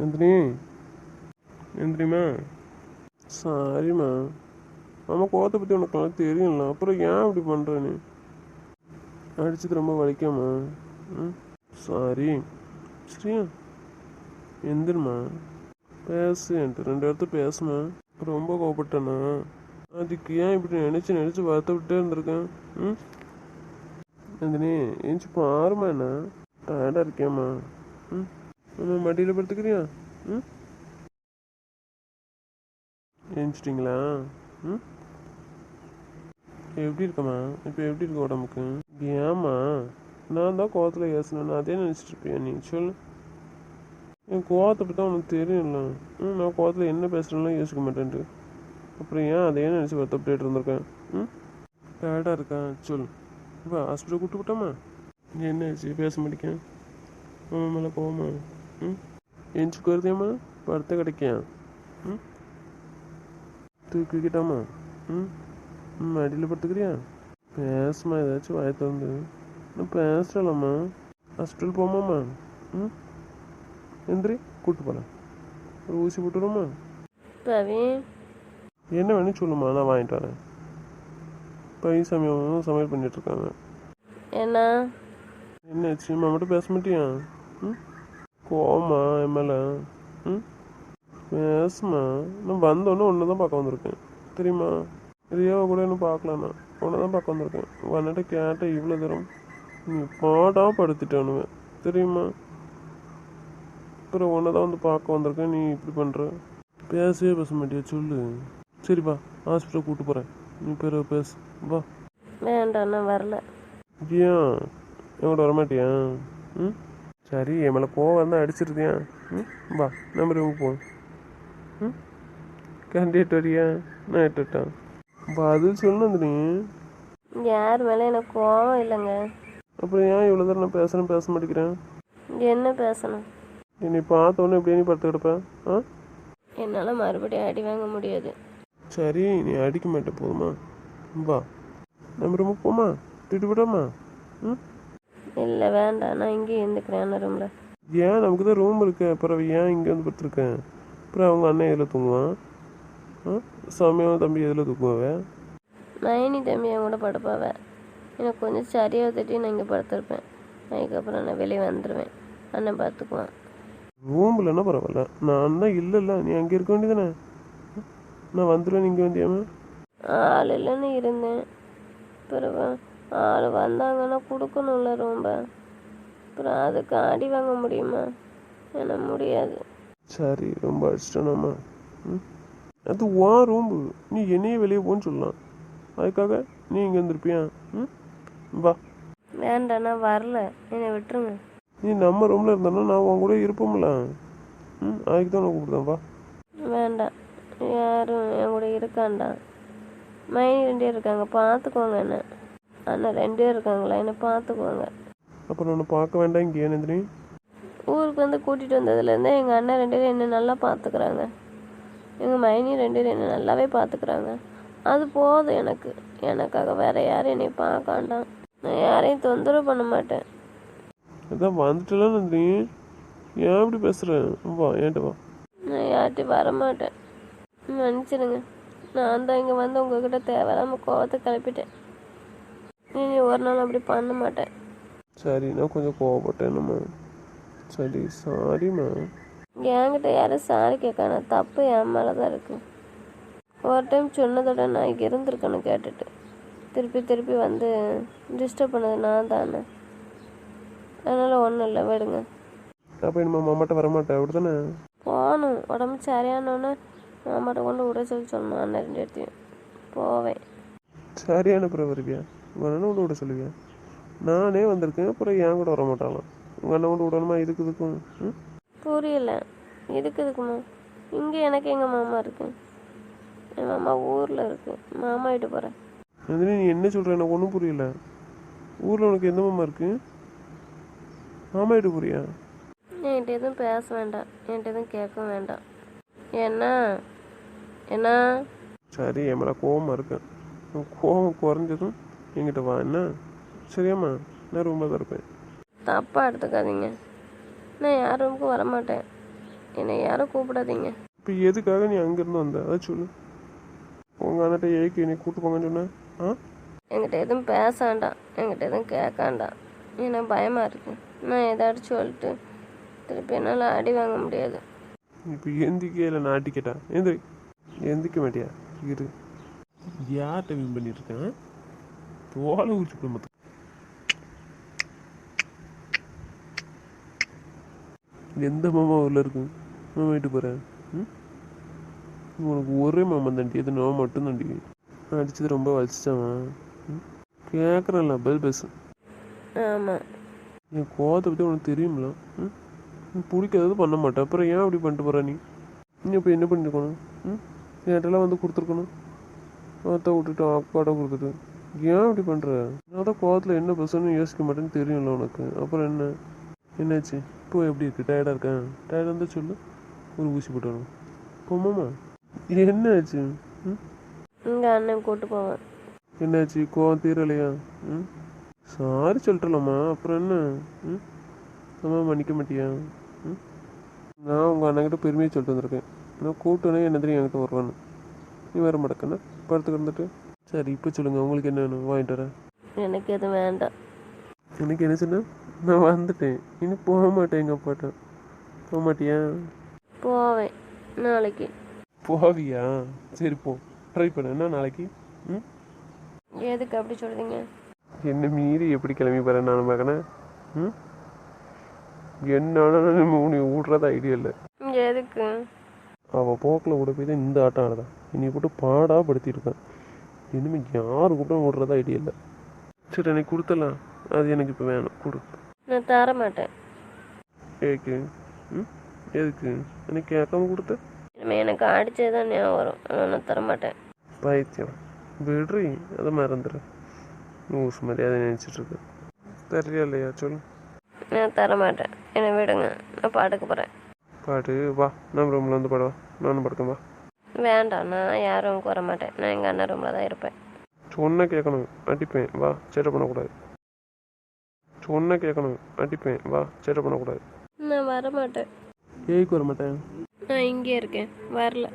நந்தினி, நந்தினிமா, சாரிம்மா. நம்ம கோவத்தை பற்றி உனக்கு நல்லா தெரியும்ல, அப்புறம் ஏன் இப்படி பண்ணுற நீ? அடிச்சது ரொம்ப வலிக்காமா? ம், சாரி. சரியா? எந்திரமா, பேசு. என்கிட்ட 2 வார்த்தை பேசுமா. ரொம்ப கோவப்பட்டேண்ணா, அதுக்கு ஏன் இப்படி நினச்சி நினச்சி வருத்தப்பட்டே இருந்திருக்கேன். ம், நந்தினி, ஏஞ்சி பாருமா. என்ன டயர்டாக இருக்கேம்மா? ம், நம்ம மடியில் படுத்துக்கிறியா? ம், ஏஞ்சிட்டிங்களா? ம், எப்படி இருக்கம்மா? இப்போ எப்படி இருக்க உடம்புக்கு? ஏம்மா, நான் தான் கோவத்தில் ஏசினேன், அதே நினச்சிட்டு இருப்பியா நீ? சொல்லு. என் கோவத்தை பற்றி தான் உனக்கு தெரியும்ல. நான் கோவத்தில் என்ன பேசுகிறேன்லாம் யோசிக்க மாட்டேன்ட்டு அப்புறம் ஏன் அதையே நினச்சி வருத்தப்பட்டு இருந்திருக்கேன். ம், டயர்டாக இருக்கா? சொல்லு. இப்போ ஹாஸ்பிட்டல் கூப்பிட்டு விட்டோமா? என்ன ஆச்சு? பேச மாட்டேக்கேன். மேலே போவோமா? ம், எஞ்சி வருதேம்மா, படுத்த கிடைக்கியா? ம், தூக்கிக்கிட்டாமா? ம், மடியில் படுத்துக்கிறியா? பேசுமா, ஏதாச்சும் வாய திறந்து. நான் பேசுகிறேன்லம்மா. ஹாஸ்பிட்டல் போமாம்மா? ம், எந்திரி, கூப்பிட்டு போகலாம். ஒரு ஊசி போட்டுருமா? பிரவீன், என்ன வேணும் சொல்லுமா, நான் வாங்கிட்டு வரேன். பையன் சமையல் பண்ணிகிட்ருக்காங்க. என்ன என்னாச்சு? மட்டும் பேச மாட்டியா? ம், கோவமா என் மேலே? ம், பேசுமா. நான் வந்தோடனே ஒன்று தான் பார்க்க வந்திருக்கேன், தெரியுமா? ரியாவை கூட இன்னும் பார்க்கலண்ணா, ஒன்று தான் பார்க்க வந்திருக்கேன். உன்னிட்ட கேட்டேன் இவ்வளோ தூரம், நீ பாடாக படுத்திட்டானுவேன், தெரியுமா? அப்புறம் ஒன்றை தான் வந்து பார்க்க வந்திருக்கேன், நீ இப்படி பண்ணுற. பேசவே பேச மாட்டியா? சொல்லு. சரிப்பா, ஹாஸ்பிட்டல் கூப்பிட்டு போகிறேன், நீ பேசு. வா. வேண்டாம், நான் வரல. ஏன் என் கூட வரமாட்டியா? ம், சரி, என் மேலே கோவம் தான் அடிச்சிருந்தியா? ம், வா, நம்ம ரூமுக்கு போவோம். ம், கேண்டிடேட் வரியா? நான் எட்டுட்டான். பதில் சொல்லணும் நீ. யார் மேலே எனக்கு கோவம் இல்லைங்க. அப்புறம் ஏன் இவ்வளோ தூரம் நான் பேச மாட்டேங்கிறேன்? என்ன பேசணும்? நீ பார்த்தோன்னே எப்படியே நீ படுத்து கிடப்ப? ஆ, என்னால் மறுபடியும் அடி வாங்க முடியாது. சரி, நீ அடிக்க மாட்டே, போதுமா? வா, நம்ம ரூமுக்கு போமா? திட்டு விடாமா? ம், இல்லை, வேண்டாம், நான் இங்கேயே இருந்துக்கிறேன் அந்த ரூமில். ஏன்? நமக்கு தான் ரூம் இருக்கு, அப்புறம் ஏன் இங்கே வந்து படுத்துருக்கேன்? அப்புறம் அவங்க அண்ணன் எதில் தூங்குவான்? ஆ, சாமியாவும் தம்பி எதில் தூக்குவாவே? மைனி தம்பி என் கூட படுப்பாவ. எனக்கு கொஞ்சம் சரியாக தட்டி நான் இங்கே படுத்திருப்பேன். அதுக்கப்புறம் நான் வெளியே வந்துடுவேன், அண்ணன் பார்த்துக்குவான். ரூம்லன்னா பரவாயில்ல, நான் தான் இல்லைல்ல, நீ அங்கே இருக்க வேண்டியதானே? நான் வந்துடுவேன், இங்கே வந்தியாம? ஆள் இல்லைன்னு இருந்தேன். பிறகு ஆள் வந்தாங்கன்னா கொடுக்கணும்ல ரொம்ப. அப்புறம் அதுக்கு அடி வாங்க முடியுமா? என்ன முடியாது. சரி, ரொம்ப அடிச்சிட்டேனாம்மா. ம், அது வா ரூம்பு, நீ என்னையே வெளியே போன்னு சொல்லலாம், அதுக்காக நீ இங்கே வந்துருப்பியா? ம், வா. வேண்டாம், நான் வரல, என்னை விட்டுருங்க. நீ நம்ம ரூமில் இருந்தோன்னா நான் உன் கூட இருப்போம்ல. ம், அதுக்கு தான் நான் கூப்பிடுதேன், வா. வேண்டாம், யாரும் என் கூட இருக்காண்டா. மைனி 2 பேர் இருக்காங்க, பார்த்துக்கோங்க என்ன. அண்ணன் 2 பேர் இருக்காங்களா, என்னை பார்த்துக்கோங்க. அப்புறம் ஒன்று பார்க்க வேண்டாம் இங்கே நந்தினி. ஊருக்கு வந்து கூட்டிகிட்டு வந்ததுலேருந்தே எங்கள் அண்ணன் 2 பேரும் என்னை நல்லா பார்த்துக்குறாங்க. எங்கள் மைனி 2 பேரும் என்னை நல்லாவே பார்த்துக்குறாங்க. அது போதும் எனக்கு. எனக்காக வேறு யாரும் என்னை பார்க்காண்டாம். நான் யாரையும் தொந்தரவு பண்ண மாட்டேன். அதான் வந்துட்டலாம் நந்தினி, ஏன் இப்படி பேசுகிறேன்? வா, ஏன்ட்டு வா. நான் யார்கிட்டையும் வரமாட்டேன், மன்னிச்சிடுங்க. நான் தான் இங்கே வந்து உங்ககிட்ட தேவையில்லாமல் கோவத்தை கிளப்பிட்டேன். இனி ஒரு நாள் அப்படி பண்ண மாட்டேன். சரி, நான் கொஞ்சம் கோவப்பட்டேன்னும்மா. சரி, சாரிம்மா. என்கிட்ட யாரும் சாரி கேட்கான, தப்பு என் மேலே தான் இருக்குது. ஒரு டைம் சொன்னதோட நான் இங்கே இருந்திருக்கேன்னு கேட்டுட்டு திருப்பி திருப்பி வந்து டிஸ்டர்ப் பண்ணது நான் தானே. அதனால் ஒன்றும் இல்லை, விடுங்க. அப்போ இனிமே மாமாட்ட வரமாட்டேன், அப்படி தானே? போகணும், உடம்பு சரியானோன்னே மாமாட்ட கொண்டு விட சொல்லணும். அண்ணன் 2 இடத்தையும் போவேன். சரியான அப்புறம் வருவியா? உங்கள் அண்ணன் கூட விட சொல்லுவியா? நானே வந்திருக்கேன், அப்புறம் ஏன் கூட வர மாட்டாங்களாம். உங்கள் அண்ணன் கூட விடணுமா? இதுக்கும் ம், புரியல. இதுக்குமா? இங்கே எனக்கு எங்கள் மாமா இருக்கு. என் மாமா ஊரில் இருக்கு. மாமா வீட்டு போகிறேன். நந்தினி, நீ என்ன சொல்கிற? எனக்கு ஒன்றும் புரியல. ஊரில் உனக்கு எந்த மாமா இருக்கு? மாமா வீட்டு போறியா? என்கிட்ட எதுவும் பேச வேண்டாம், என்கிட்ட எதுவும் கேட்க வேண்டாம். என்ன என்ன சரி, என் மேலே கோவமாக இருக்கேன். கோவம் குறைஞ்சதும் என்கிட்ட வா, என்ன? சரியாம்மா, நான் ரூமில் தான் இருப்பேன். தப்பாக எடுத்துக்காதீங்க. நான் யார் ரூமுக்கும் வரமாட்டேன். என்னை யாரும் கூப்பிடாதீங்க. இப்போ எதுக்காக நீ அங்கேருந்து வந்த அதை சொல்லு. உங்கள் அண்ணாட்ட ஏக்கு என்னை கூப்பிட்டு போங்கன்னு சொன்னேன். ஆ என்கிட்ட எதுவும் பேச வேண்டாம், என்கிட்ட எதுவும் கேட்க வேண்டாம். எனக்கு பயமாக இருக்கு. நான் ஏதாச்சும் சொல்லிட்டு திருப்பி என்னால் அடி வாங்க முடியாது. இப்போ எந்திக்கே இல்லை நான் ஆட்டிக்கிட்டா எந்திக்க மாட்டியா இரு. யார்கிட்ட வின் பண்ணியிருக்கேன் தோலை ஊற்றி மொத்தம். எந்த மாமா ஊரில் இருக்கு மாமா வீட்டு போகிறேன். உனக்கு ஒரே மாமா தாண்டி, அது நான் மட்டும் தாண்டி. அடிச்சது ரொம்ப வலிச்சிட்டான். கேட்குறேன்ல பதில் பேசு. ஆமாம், என் கோவத்தை பற்றி உனக்கு தெரியுமில்ல. பிடிக்காதது பண்ண மாட்டேன், அப்புறம் ஏன் அப்படி பண்ணிட்டு போகிற நீ? இப்போ என்ன பண்ணிருக்கணும்? என்கிட்டலாம் வந்து கொடுத்துருக்கணும். அத்தை விட்டுட்டு அப்பாட்ட கொடுத்துட்டு ஏன் அப்படி பண்ணுற? நான் தான் கோவத்தில் என்ன பேசணும்னு யோசிக்க மாட்டேன்னு தெரியும்ல உனக்கு. அப்புறம் என்னாச்சு இப்போ? எப்படி இருக்குது? டயர்டாக இருக்கேன். டயர்டாக இருந்தால் சொல்லு, ஒரு ஊசி போட்டுடணும். போமாம்மா என்ன ஆச்சு? எங்கள் அண்ணன் கூப்பிட்டு போவேன். என்னாச்சு? கோவம் தீரலையா? சாரி சொல்லிட்டலாமா, அப்புறம் என்ன? அம்மா மன்னிக்க மாட்டியா? நான் உங்கள் அண்ணன்கிட்ட பெருமையை சொல்லிட்டு வந்திருக்கேன். நான் கூப்பிட்டோன்னே என்ன தெரியும் என்கிட்ட வருவான்னு. நீ வர மாட்டேக்கண்ணா படுத்துக்கு இருந்துட்டு. சரி இப்போ சொல்லுங்கள், உங்களுக்கு என்ன வேணும்? வாங்கிட்டு வரேன். எனக்கு எதுவும் வேண்டாம். எனக்கு என்ன சொன்ன? நான் வந்துட்டேன், இனி போக மாட்டேன். எங்கள் அப்பாட்ட போக மாட்டியா? போவேன் நாளைக்கு. போவியா? சரி போ, ட்ரை பண்ண என்ன நாளைக்கு. எதுக்கு அப்படி சொல்கிறீங்க? என்ன மீறி எப்படி கிளம்பி போகிறேன் நான் பார்க்கணேன். என்னால நீ விட்றது ஐடியா இல்லை. எதுக்கு? அவள் போக்கில் கூட போய் தான் இந்த ஆட்டம் ஆடுதான். என்னை போட்டு பாடாக படுத்தியிருக்கான். இனிமேல் யாரு கூப்பிட விட்றதா ஐடியா இல்லை. சரி எனக்கு கொடுத்தலாம், அது எனக்கு இப்போ வேணும், கொடு. நான் தர மாட்டேன். ஏக்கு எதுக்கு எனக்கு கேட்காம கொடுத்த? இனிமேல் எனக்கு அடித்தே தான் ஞாபகம் வரும், ஆனால் நான் தர மாட்டேன். பைத்தியம் விடுறி, அதை மறந்துடு. ஊசு மாதிரி அதை நினச்சிட்ருக்கு. தெரியல இல்லையா சொல்லு. நான் தர மாட்டேன், என்னை விடுங்க, நான் பாட்டுக்கு போகிறேன். பாட்டு வா, நம்ம ரூமில் வந்து படுவா, நானும் படுக்கேன் வா. வேண்டாம், நான் யாரும் ரூமுக்கு வர மாட்டேன். நான் எங்கள் அண்ணன் ரூமில் தான் இருப்பேன். சொன்ன கேட்கணும், அடிப்பேன் வா, சேட்டை பண்ணக்கூடாது. சொன்ன கேட்கணும், அடிப்பேன் வா, சேட்டை பண்ணக்கூடாது. நான் வர மாட்டேன். ஏய்க்கு வர மாட்டேன். நான் இங்கே இருக்கேன், வரல.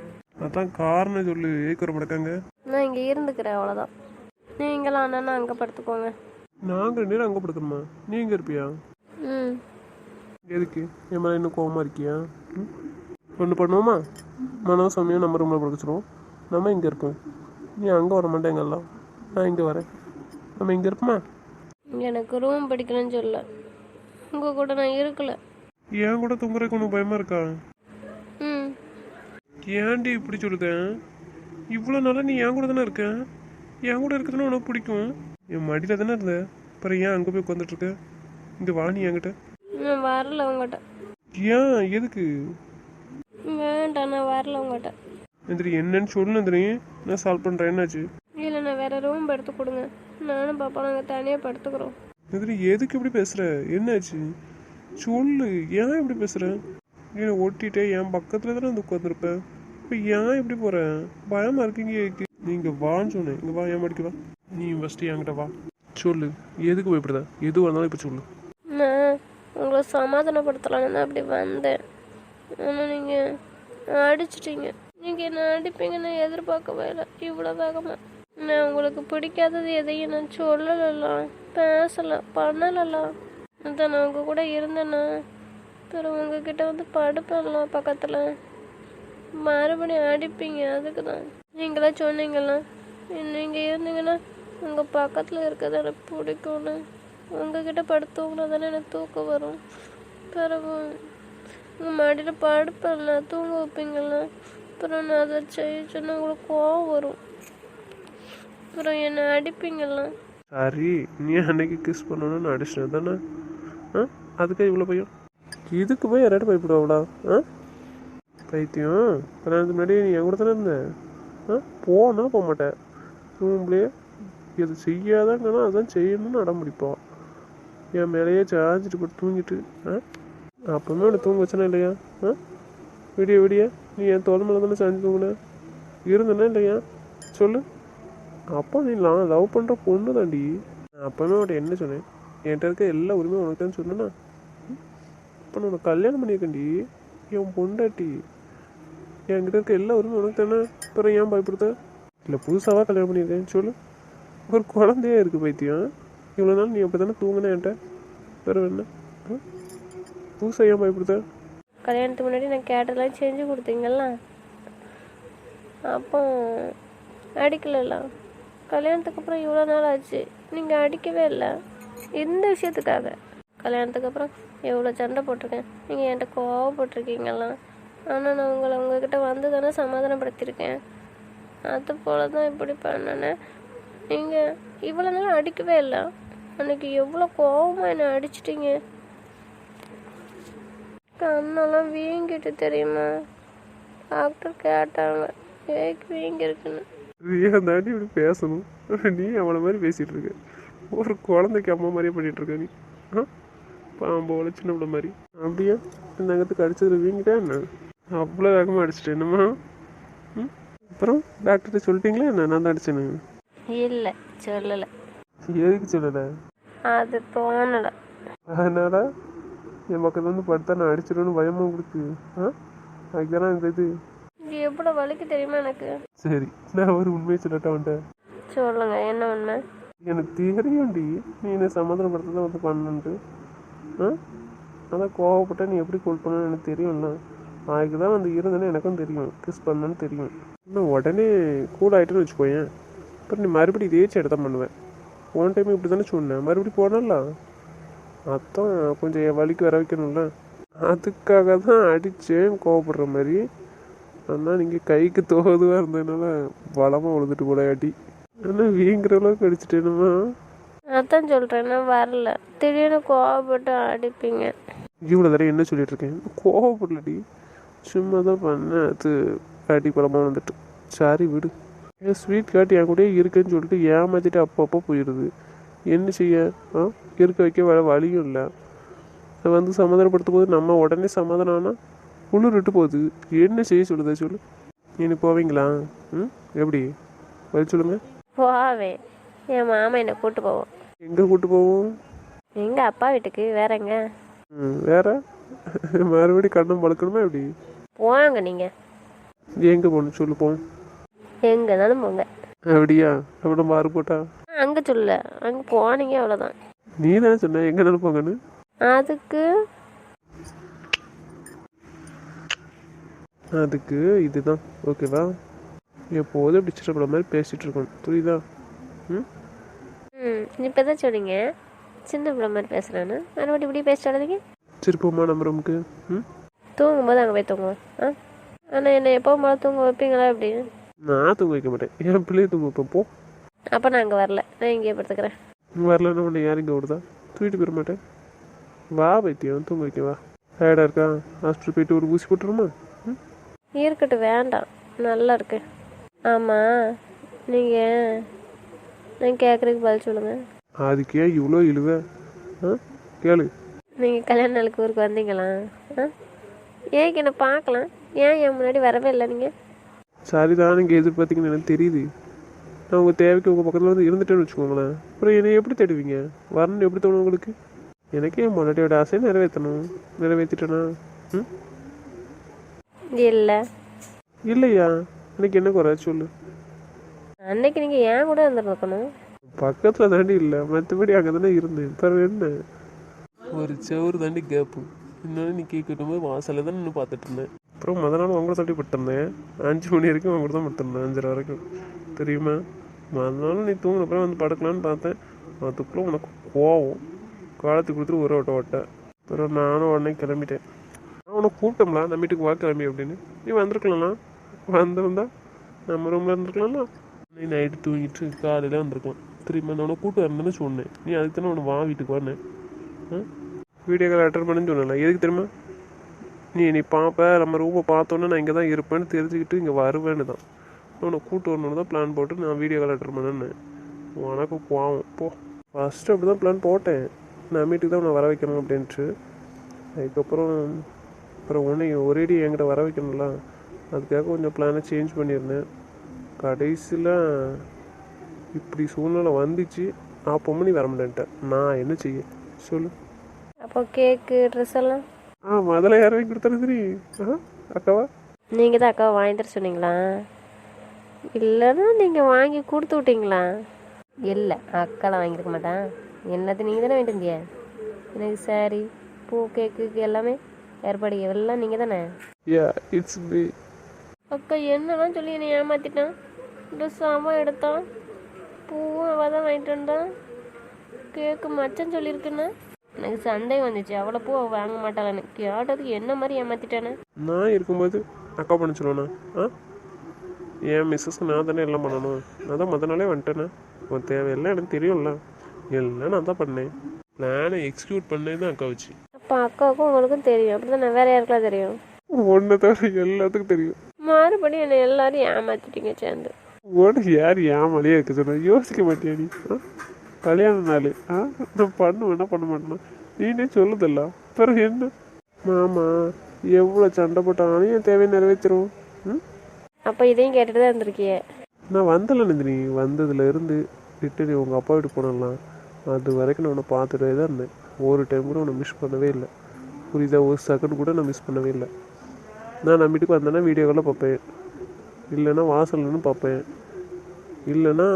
அதான் காரணம் சொல்லு. ஏய்க்கு வர மாட்டேக்காங்க. நான் இங்கே இருந்துக்கிறேன், அவ்வளோதான். நீங்களாம் அண்ணா அங்கே படுத்துக்கோங்க. நாங்கள் 2 நேரம் அங்கே படுக்கணுமா? நீ எங்கே இருப்பியா? எதுக்கு? என் மேலே இன்னும் கோவமாக இருக்கியா? ஒன்று பண்ணுவோமா? மனோ சமயம் நம்ம ரூமில் படுக்கச்சிருவோம். நம்ம இங்கே இருப்போம். நீ அங்கே வர மாட்டேங்கல்லாம், நான் இங்கே வரேன். நம்ம இங்கே இருப்போமா? எனக்கு ரூம் படிக்கணும்னு சொல்ல, உங்கள் கூட நான் இருக்கல. ஏன் கூட தூங்குறதுக்கு ஒன்று பயமாக இருக்கா? ஏன்டி இப்படி சொல்லுதேன்? இவ்வளோ நாளாக நீ என் கூட தானே இருக்க. என் கூட இருக்கிறதுனா உனக்கு பிடிக்கும். என் மடியில் தானே இருந்த, அப்புறம் ஏன் அங்கே போய் உட்காந்துட்ருக்க? இங்கே வா நீ என்கிட்ட. நான் வரல உங்கள்கிட்ட. ஏன்? எதுக்கு? வேண்டாம், நான் வரல உங்கள்கிட்ட. எந்திரி, என்னன்னு சொல்லு எந்திரி, நான் சால்வ் பண்ணுறேன். என்னாச்சு? இல்லை, நான் வேறு ரூம் எடுத்து கொடுங்க. நானும் பாப்பா நாங்கள் தனியாக படுத்துக்கிறோம். எந்திரி, எதுக்கு இப்படி பேசுகிற? என்னாச்சு சொல்லு. ஏன் இப்படி பேசுகிற? என்னை ஒட்டிகிட்டே என் பக்கத்தில் தானே வந்து உட்காந்துருப்பேன். இப்போ ஏன் இப்படி போகிறேன்? பயமாக இருக்கீங்க. நீங்கள் வான்னு சொன்னேன். இங்கே வா, ஏன் மடிக்க வா. நீ ஃபஸ்ட்டு என்கிட்ட வா, சொல்லு. எதுக்கு பயப்படுதா? எது வந்தாலும் இப்போ சொல்லு. நான் உங்களை சமாதானப்படுத்தலான்னு தான் அப்படி வந்தேன். ஆனால் நீங்கள் அடிச்சிட்டீங்க. நீங்கள் என்ன அடிப்பீங்கன்னு எதிர்பார்க்கவே இல்லை இவ்வளோ வேகமாக. நான் உங்களுக்கு பிடிக்காதது எதையும் நான் சொல்லலாம், பேசலாம், பண்ணலாம். அதான் நான் உங்கள் கூட இருந்தேன்னா பிறகு உங்ககிட்ட வந்து படுப்பேன்லாம் பக்கத்தில். மறுபடியும் அடிப்பீங்க. அதுக்கு தான் நீங்களா சொன்னீங்களா, நீங்கள் இருந்தீங்கன்னா உங்கள் பக்கத்தில் இருக்கிறது எனக்கு பிடிக்கும்னு. உங்ககிட்ட படுத்தவங்களா தானே எனக்கு தூக்கம் வரும். பிறகு உங்கள் மடியில் படுப்பேன்ல, தூங்க வைப்பீங்களா. அப்புறம் நான் அதை செய்ய சொன்னால் உங்களுக்கு கோவம் வரும். அப்புறம் என்னை அடிப்பீங்களா. சரி, நீ அன்னைக்கு கிஸ் பண்ணணும்னு அடிச்சிட்டேன் தானே? அதுக்காக இவ்வளோ பையன்? இதுக்கு போய் யாராட்டும் பயப்படுவாங்களா? பைத்தியம், கல்யாணத்துக்கு முன்னாடி நீ என் கூட தானே இருந்தேன். போனால் போக மாட்டேன். ரூம்லேயே எது செய்யாதாங்கன்னா அதான் செய்யணும்னு அடம் பிடிப்பான். என் மேலேயே சார்ஜிட்டு போட்டு தூங்கிட்டு அப்போவுமே உன்னை தூங்க வச்சனா இல்லையா? விடிய விடிய நீ என் தோல் மேலே தானே சாஞ்சு தூங்கின இருந்தேன்னா இல்லையா சொல்லு. அப்போ நீ நான் லவ் பண்ணுற பொண்ணு தாண்டி. நான் அப்போவுமே உன்ட்ட என்ன சொன்னேன்? என்கிட்ட இருக்க எல்லா உரிமையும் உனக்கு தான் சொன்னேன்னா. இப்போ நான் உனக்கு கல்யாணம் பண்ணியிருக்கேன்டி. என் பொண்டாட்டி என்கிட்ட இருக்க எல்லா உரிமையும் உனக்கு தானே. அப்புறம் ஏன் பயப்படுத்த? இல்லை புதுசாக கல்யாணம் பண்ணியிருக்கேன் சொல்லு. ஒரு குழந்தையே இருக்குது பைத்தியம். இவ்வளோ நாள் நீ அப்படி தானே தூங்கினே என்கிட்ட. வேறு என்ன புதுசாக ஏன் பயப்படுத்த? கல்யாணத்துக்கு முன்னாடி நான் கேட்டதெல்லாம் செஞ்சு கொடுத்தீங்கல்ல, அப்போ அடிக்கல. கல்யாணத்துக்கு அப்புறம் இவ்வளோ நாள் ஆச்சு, நீங்கள் அடிக்கவே இல்லை. இந்த விஷயத்துக்காக கல்யாணத்துக்கு அப்புறம் எவ்வளோ சண்டை போட்டிருக்கேன், நீங்கள் என்கிட்ட கோவப்பட்டிருக்கீங்கல்லாம். ஆனால் நான் உங்ககிட்ட வந்து தானே சமாதானப்படுத்தியிருக்கேன். அது போல தான் இப்படி பண்ணேன். நீங்கள் இவ்வளோ நாள் அடிக்கவே இல்லை. அன்றைக்கி எவ்வளோ கோவமாக என்னை அடிச்சிட்டிங்க. கண்ணெல்லாம் வீங்கிட்டு தெரியுமா? டாக்டர் கேட்டாங்க ஏக்கு வீங்கிருக்குன்னு. ஏன் தாண்டி இப்படி பேசணும்? நீ அவளை மாதிரி பேசிகிட்டு இருக்க. ஒரு குழந்தைக்கு அம்மா மாதிரியே பண்ணிகிட்டு இருக்க நீ. பாம்போல சின்ன பிள்ளை மாதிரி. அப்படியா இந்த அங்கத்துக்கு அடிச்சதுல வீங்கிட்டா என்ன? அவ்வளோ வேகமாக அடிச்சிட்டேன் என்னம்மா? அப்புறம் டாக்டர்கிட்ட சொல்லிட்டீங்களா என்ன நான் தான் அடிச்சேன்னு? இல்லை, சொல்லலை. எதுக்கு சொல்லலை? அது தோணலை. அதனால என் பக்கத்துல வந்து படுத்தா நான் அடிச்சிடுவேன்னு பயமாக கொடுத்து அதுக்கு தானே எனக்கு இது. இது எவ்வளோ வலிக்கு தெரியுமா எனக்கு? சரி நான் ஒரு உண்மையை சொல்லட்டா வந்துட்டேன். சொல்லுங்க, என்ன உண்மை? எனக்கு தெரியும்டி நீ என்னை சமாதானப்படுத்த தான் வந்து பண்ணுன்ட்டு. அதான் கோவப்பட்டா நீ எப்படி கோல் பண்ணணும்னு எனக்கு தெரியும்ல. அதுக்கு தான் வந்து இருந்தேன்னு எனக்கும் தெரியும். கிஸ் பண்ணணுன்னு தெரியும். இன்னும் உடனே கூல் ஆகிட்டுன்னு வச்சுக்கோயேன். அப்புறம் நீ மறுபடியும் இதே சேட்டை தான் பண்ணுவேன். போன டைம் இப்படி தானே சொன்னேன், மறுபடியும் போனல. அதான் கொஞ்சம் என் வலிக்கு வர வைக்கணும்ல. அதுக்காக தான் அடித்தேன் கோவப்படுற மாதிரி. ஆனால் நீங்கள் கைக்கு தோதுவாக இருந்ததுனால பலமாக விழுந்துட்டு போல அடி. ஆனால் வீங்கிற அளவுக்கு அடிச்சிட்டேனுமா? அதான் சொல்கிறேன், நான் வரல. திடீர்னு கோவப்பட்டு அடிப்பீங்க. இவ்வளோ தடவை என்ன சொல்லிட்டு இருக்கேன்? கோவப்படலடி, சும்மா தான் பண்ணேன். அது அடி பலமாக வந்துட்டு. சரி விடு. ஏன் ஸ்வீட் காட்டி என் கூட இருக்குன்னு சொல்லிட்டு ஏமாற்றிட்டு அப்பப்போ போயிடுது. என்ன செய்ய? இருக்க வைக்க வழியும் இல்லை. அதை வந்து சமாதானப்படுத்தும் போது நம்ம உடனே சமாதானம் ஆனால் குளிர் விட்டு போகுது. என்ன செய்ய சொல்லுதா சொல்லு. நீ போவீங்களா? எப்படி பதில் சொல்லுங்கள். போவேன். என் மாமா என்னை கூப்பிட்டு போவோம். எங்கே கூப்பிட்டு போவோம்? எங்கள் அப்பா வீட்டுக்கு. வேற எங்க? வேற மறுபடியும் கண்ணம் பழக்கணுமா எப்படி? போவாங்க. நீங்கள் எங்கே போகணும் சொல்லு போவோம். எங்கேனாலும் போங்க. அப்படியா? அப்படி மாறு போட்டா அங்கே சொல்ல, அங்கே போனீங்க அவ்வளோதான். நீ தானே சொன்ன எங்கேனாலும் போங்கன்னு. அதுக்கு இதுதான் ஓகேவா? எப்போதும் இப்படி சின்ன பிள்ளை மாதிரி பேசிகிட்டு இருக்கணும், புரியுதா? இப்போ தான் சொன்னீங்க சின்ன பிள்ளை மாதிரி பேசுகிறேன்னு. மறுபடியும் இப்படி பேசிட்டாதீங்க. சரி போமா நம்ம ரூமுக்கு. தூங்கும்போது அங்கே போய் தூங்குவோம். ஆனால் என்னை எப்போவும் போல தூங்க வைப்பீங்களா எப்படி? நான் தூங்க வைக்க மாட்டேன், என் பிள்ளைய தூங்க வைப்பேன். போ. அப்போ நான் அங்கே வரல, நான் இங்கேயே படுத்துக்கிறேன். வரலன்னு உன்னை யாரும் இங்கே விடுதா? தூக்கிட்டு போயிட மாட்டேன். வா பைத்தியம், தூங்க வைக்க வா. டயர்டாக இருக்கா? ஹாஸ்பிட்டல் போயிட்டு ஒரு ஊசி போட்டுருமா? இருக்கட்டும், வேண்டாம், நல்லா இருக்கு. ஆமாம், நீங்கள் நான் கேட்குறதுக்கு பதில் சொல்லுங்கள். அதுக்கே இவ்வளோ இழுவ? கேளு. நீங்கள் கல்யாண நாளுக்கு ஊருக்கு வந்தீங்களா? ஏன் என்னை பார்க்கலாம்? ஏன் என் முன்னாடி வரவே இல்லை நீங்கள்? சரிதான், நீங்கள் எதிர்பார்த்தீங்கன்னு எனக்கு தெரியுது. நான் உங்கள் தேவைக்கு உங்கள் பக்கத்தில் வந்து இருந்துட்டேன்னு வச்சுக்கோங்களேன். அப்புறம் என்னை எப்படி தேடுவீங்க? வரணும்னு எப்படி தோணும் உங்களுக்கு? எனக்கே என் முன்னாடியோட ஆசையை நிறைவேற்றணும். நிறைவேற்றிட்டேனா? இல்லை. இல்லையா? எனக்கு என்ன குறை சொல்லு. அன்னைக்கு நீங்கள் ஏன் கூட இருந்துருக்கணும். பக்கத்தில் தாண்டி இல்லை, மற்றபடி அங்கே தானே இருந்தேன். பிறகு என்ன? ஒரு செவரு தாண்டி கேப்பு. இன்னொன்று நீ கேட்கட்டும் போது வாசலில் தான் நின்று பார்த்துட்டு இருந்தேன். அப்புறம் முதல் நாள் உங்களை தட்டி பட்டிருந்தேன். 5 மணி வரைக்கும் அவங்க தான் பட்டிருந்தேன், 5:30 வரைக்கும் தெரியுமா? மறுநாள் நீ தூங்கினப்பறம் வந்து படுக்கலான்னு பார்த்தேன். அதுக்குள்ளே உனக்கு கோவம் காலத்துக்கு கொடுத்துட்டு ஒரு ஓட்ட. அப்புறம் நானும் உடனே கிளம்பிட்டேன். நான் உனக்கு கூப்பிட்டோம்ல நம்ம வீட்டுக்கு வா கிளம்பி அப்படின்னு. நீ வந்திருக்கலாம்லாம். வந்திருந்தா நம்ம ரூமில் இருந்திருக்கலாம்ல. நீ நைட்டு தூங்கிட்டு காலையில் வந்திருக்கலாம். திரும்ப நான் உனக்கு கூப்பிட்டு வரணுன்னு சொன்னேன். நீ அதுக்கு தானே உன்னை வா வீட்டுக்கு வானேன். வீடியோ கால் அட்டன் பண்ணுன்னு சொன்னல. எதுக்கு தெரியுமா? நீ பார்ப்ப, நம்ம ரூமை பார்த்தோன்னே நான் இங்கே தான் இருப்பேன்னு தெரிஞ்சுக்கிட்டு இங்கே வருவேன்னு தான். உன்னை கூப்பிட்டு வரணுன்னு தான் பிளான் போட்டு நான் வீடியோ கால் அட்டன் பண்ணேன்னு. உனக்கு போவோம் போ. ஃபஸ்ட்டு அப்படி தான் பிளான் போட்டேன். நான் வீட்டுக்கு தான் உன்னை வர வைக்கணும் அப்படின்ட்டு. அதுக்கப்புறம் உன்னை ஒரேடி என்கிட்ட வர வைக்கணும்ல, அதுக்காக கொஞ்சம் பிளானை சேஞ்ச் பண்ணியிருந்தேன். கடைசியில் இப்படி சூழ்நிலை வந்துச்சு. அப்போ நீ வர முடியன்ட்டேன். நான் என்ன செய்ய சொல்லு? அப்போ கேக்கு ட்ரெஸ் எல்லாம் முதல்ல யார் வாங்கி கொடுத்தாரு சரி? அக்காவா? நீங்கள் தான் அக்காவை வாங்கி தர சொன்னீங்களா? இல்லைன்னா நீங்கள் வாங்கி கொடுத்து விட்டீங்களா? இல்லை, அக்காலாம் வாங்கியிருக்க மாட்டான். எல்லாத்தையும் நீங்கள் தானே வாங்கிட்டு இருந்தீங்க. எனக்கு சாரி, பூ, கேக்கு எல்லாமே ஏற்பாடு எல்லாம் நீங்கள் தானே? It's me. அக்கா என்னெல்லாம் சொல்லி என்னை ஏமாற்றிட்டான். ட்ரெஸ் அவன் எடுத்தான், பூவும் அவள் தான் வாங்கிட்டு வந்தான், கேக்கு மச்சான் சொல்லியிருக்குன்னு எனக்கு சந்தேகம் வந்துச்சு. அவ்வளோ பூ அவள் வாங்க மாட்டாளான்னு. கேட்டதுக்கு என்ன மாதிரி ஏமாற்றிட்டானே. நான் இருக்கும்போது அக்கா பண்ண சொல்லுவேண்ணா? என் மிஸ்ஸஸ்க்கு நான் தானே எல்லாம் பண்ணணும். நான் தான் முத நாளே வந்துட்டேண்ணே. உன் தேவையெல்லாம் எனக்கு தெரியும்ல, எல்லாம் நான் தான் பண்ணேன். நானே எக்ஸிக்யூட் பண்ணது தான் அக்கா வச்சு. அப்போ அக்காவுக்கும் உங்களுக்கும் தெரியும், அப்படி தான் நான் வேறு யாருக்கெல்லாம் தெரியும்? ஒன்றை தவிர எல்லாத்துக்கும் தெரியும். மறுபடியும் என்னை எல்லாரும் ஏமாற்றிட்டீங்க சேர்ந்து. உனக்கு யார் ஏமாலியே இருக்க சொன்ன? யோசிக்க மாட்டியா நீ? கல்யாண நாள் நான் பண்ணுவேன்னா பண்ண மாட்டேன்னா நீனே சொல்லுதல்ல, பிறகு என்ன? மாமா எவ்வளோ சண்டை போட்டாலும் என் தேவையை நிறைவேற்றிடும். அப்போ இதையும் கேட்டுட்டு தான் இருந்திருக்கிய? நான் வந்தல நந்தினி, வந்ததுலேருந்து விட்டு நீ உங்கள் அப்பா வீட்டு போனலாம், அது வரைக்கும் நான் உன்னை பார்த்துட்டே தான் இருந்தேன். ஒரு டைம் கூட உன்னை மிஸ் பண்ணவே இல்லை. புரியுதா? ஒரு செகண்ட் கூட நான் மிஸ் பண்ணவே இல்லை. நான் நம்ம வீட்டுக்கு வந்தேன்னா வீடியோ காலில் பார்ப்பேன், இல்லைன்னா வாசல்னு பார்ப்பேன், இல்லைன்னா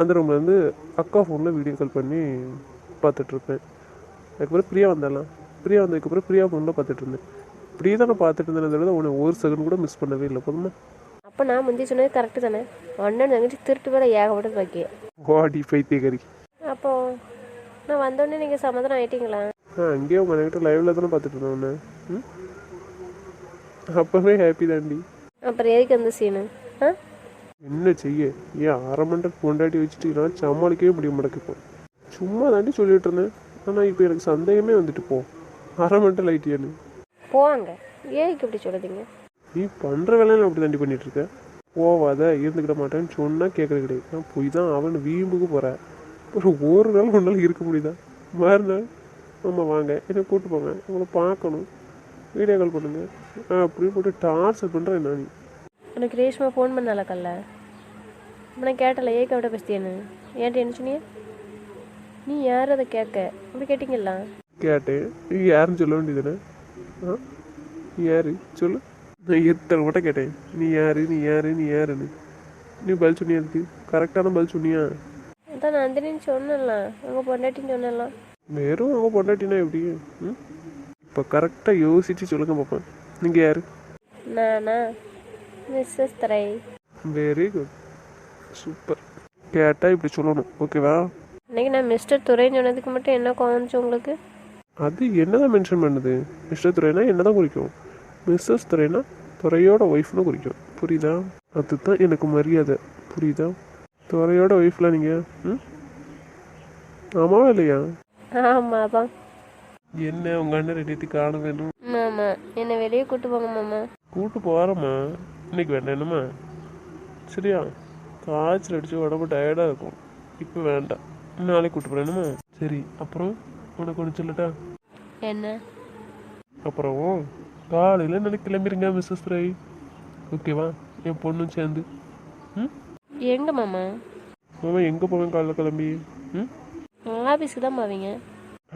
அந்த ரூம்லேருந்து அக்கா ஃபோனில் வீடியோ கால் பண்ணி பார்த்துட்ருப்பேன். அதுக்கப்புறம் பிரியா வந்தாலாம், பிரியா வந்ததுக்கப்புறம் பிரியா ஃபோனில் பார்த்துட்டு இருந்தேன். இப்படியே தான் நான் பார்த்துட்டு இருந்தேன். தவிர உன்னை ஒரு செகண்ட் கூட மிஸ் பண்ணவே இல்லை. போதுமா? அப்போ நான் முந்தி சொன்னது கரெக்டு தானே? ஒன்னு தங்கச்சி திருட்டு வேலை ஏகப்பட்டது வைக்க. வாடி பைத்தியக்காரி. அப்போ நான் வந்தோடனே நீங்கள் சமாதானம் ஆகிட்டீங்களா? அங்கேயே உங்கள் என்கிட்ட லைவில் தானே பார்த்துட்டு இருந்தேன் உன்னை. அப்போவே ஹாப்பி தாண்டி. அப்புறம் எதுக்கு அந்த சீனு? என்ன செய்ய? ஏன் அரை மணி நேரம் கொண்டாடி வச்சுட்டு நான் சமாளிக்கவே முடிய மாட்டேன். சும்மா தாண்டி சொல்லிட்டு இருந்தேன். ஆனால் இப்போ எனக்கு சந்தேகமே வந்துட்டு போ, அரை மணி நேரம் லைட்டியான்னு. போவாங்க, ஏக்கு இப்படி சொல்லுதீங்க? நீ பண்ணுற வேலையை அப்படி தாண்டி பண்ணிட்டு இருக்க. போவாத, இருந்துக்கிட மாட்டேன்னு சொன்னால் கேட்குறது கிடையாது. நான் போய் தான் அவன் வீம்புக்கு போகிறேன். ஒரு நாள் ஒரு நாள் இருக்க முடியுதா? மறுநாள் ஆமாம் வாங்க என்னை கூப்பிட்டு போங்க, உங்களை பார்க்கணும், வீடியோ கால் பண்ணுங்க அப்படின்னு போட்டு டார்ச்சர் பண்ணுறேன். என்ன நீ? உனக்கு ரேஷ்மா ஃபோன் பண்ணால கல்ல, நான் கேட்டல ஏக்க விட பேசியேன்னு. ஏன்ட்டு என்ன சொன்னிய? நீ யார் அதை கேட்க? அப்படி கேட்டிங்களா? கேட்டேன். நீ யாருன்னு சொல்ல வேண்டியதுதானே? நீ யாரு சொல்லு. நான் எத்தனை மட்டும் கேட்டேன், நீ யாரு நீ யாரு நீ யாருன்னு. நீ பதில் சொன்னியா? அதுக்கு கரெக்டான பதில் சொன்னியா? அதான் நந்தினின்னு சொன்னலாம், உங்கள் பொண்டாட்டின்னு சொன்னலாம். வெறும் அவங்க பொண்டாட்டினா எப்படி? இப்போ கரெக்டாக யோசிச்சு சொல்லுங்க பார்ப்பேன். நீங்கள் யார்? நானா? மிஸ்ஸஸ் தரை. Very good, super. கேட்டால் இப்படி சொல்லணும், ஓகேவா? இன்னைக்கு நான் மிஸ்டர் துரைன்னு சொன்னதுக்கு மட்டும் என்ன கோவந்துச்சு உங்களுக்கு? அது என்னதான் மென்ஷன் பண்ணுது? மிஸ்டர் துரைனா என்னதான் குறிக்கும்? மிஸ்ஸஸ் துரைனா துறையோட ஒய்ஃப்னு குறிக்கும். புரியுதா? அதுதான் எனக்கு மரியாதை. புரியுதா? துறையோட ஒய்ஃப்லாம் நீங்கள் ஆமாவா இல்லையா? ஆமாம் தான். என்ன உங்கள் அண்ணன் ரெடி காண வேணும்? மாமா என்னை வெளியே கூட்டு போங்க மாமா. கூட்டு போகிறோம்மா, இன்னைக்கு வேண்டாம் என்னம்மா? சரியா? காய்ச்சல் அடிச்சு உடம்பு டயர்டாக இருக்கும், இப்போ வேண்டாம், நாளைக்கு கூட்டு போகிறேன் என்னம்மா? சரி, அப்புறம் உனக்கு ஒன்று சொல்லட்டா? என்ன? அப்புறம் காலையில் எனக்கு கிளம்பிடுங்க மிஸ்ஸஸ் துரை, ஓகேவா? என் பொண்ணும் சேர்ந்து. எங்க மாமா? மாமா எங்கே போவேன் காலையில் கிளம்பி? ஆஃபீஸ்க்கு தான் போவீங்க?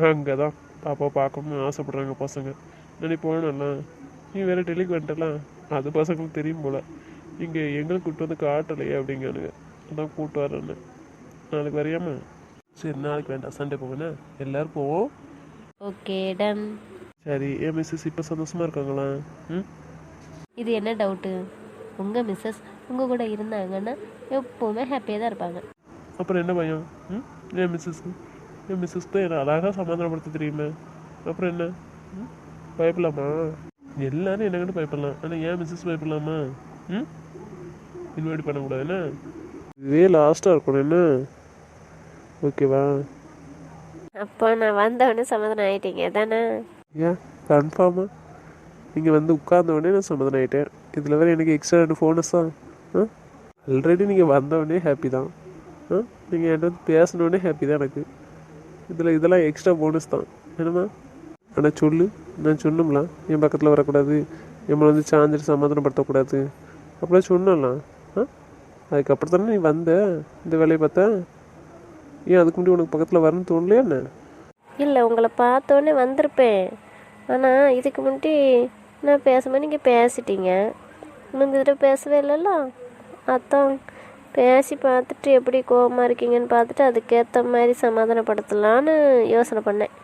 அங்கே தான் பாப்பா பார்க்கணும்னு ஆசைப்பட்றாங்க பசங்க. நான் போகணும்ல, நீ வேறு டெலிக்கு வந்துட்டலாம், அது பசங்களுக்கு தெரியும் போல். இங்கே எங்களுக்கு கூப்பிட்டு வந்து காட்டலையே அப்படிங்கானுங்க, அதான் கூப்பிட்டு வரேன்னு. நாளைக்கு வரையாமா? சரி நாளைக்கு வேண்டாம், சண்டே போவேண்ணே, எல்லோரும் போவோம். Okay done. சரி, என் மிஸ்ஸஸ் இப்போ சந்தோஷமாக இருக்காங்களா? இது என்ன டவுட்டு? உங்கள் மிஸ்ஸஸ் உங்கள் கூட இருந்தாங்கன்னா எப்போவுமே ஹாப்பியாக தான் இருப்பாங்க. அப்புறம் என்ன பயம்? என் மிஸ்ஸஸ் தான் என்னை அழகாக சமாதானப்படுத்த தெரியுமே, அப்புறம் என்ன? பயப்படலாமா? எல்லாரும் என்ன கண்டு பயப்படலாம், ஆனால் ஏன் மிஸ்ஸஸ் பயப்படலாமா? இன்வைட் பண்ணக்கூடாது என்ன? இதே லாஸ்ட்டாக இருக்கணும் என்ன? ஓகேவா? அப்போ நான் வந்தவொடனே சமாதானம் ஆகிட்டீங்க தானே? ஏன் கன்ஃபார்மா? நீங்கள் வந்து உட்கார்ந்தவொடனே நான் சமாதானம் ஆகிட்டேன். இதில் வேறு எனக்கு எக்ஸ்ட்ரா 2 போனஸா? ஆல்ரெடி நீங்கள் வந்தவொடனே ஹாப்பி தான். நீங்கள் என்கிட்ட வந்து பேசினோடனே ஹாப்பி தான் எனக்கு. இதெல்லாம் எக்ஸ்ட்ரா போனஸ் தான் என்னம்மா? ஆனால் சொல்லு, நான் சொன்னோம்ல என் பக்கத்தில் வரக்கூடாது, நம்மளை வந்து சாஞ்சிட்டு சமாதானப்படுத்தக்கூடாது அப்படிலாம் சொன்னலாம். அதுக்கப்புறம் தானே நீ வந்த இந்த வேலையை பார்த்தா. ஏன் அதுக்கு முன்னாடி உனக்கு பக்கத்தில் வரணும்னு தோணலையா என்ன? இல்லை, உங்களை பார்த்தோன்னே வந்திருப்பேன். ஆனால் இதுக்கு முன்னாடி நான் பேசும்போது நீங்கள் பேசிட்டீங்க, இன்னும் இந்த தடவை பேசவே இல்லைல்ல. அதான் பேசி பார்த்துட்டு எப்படி கோவமாக இருக்கீங்கன்னு பார்த்துட்டு அதுக்கேற்ற மாதிரி சமாதானப்படுத்தலான்னு யோசனை பண்ணேன்.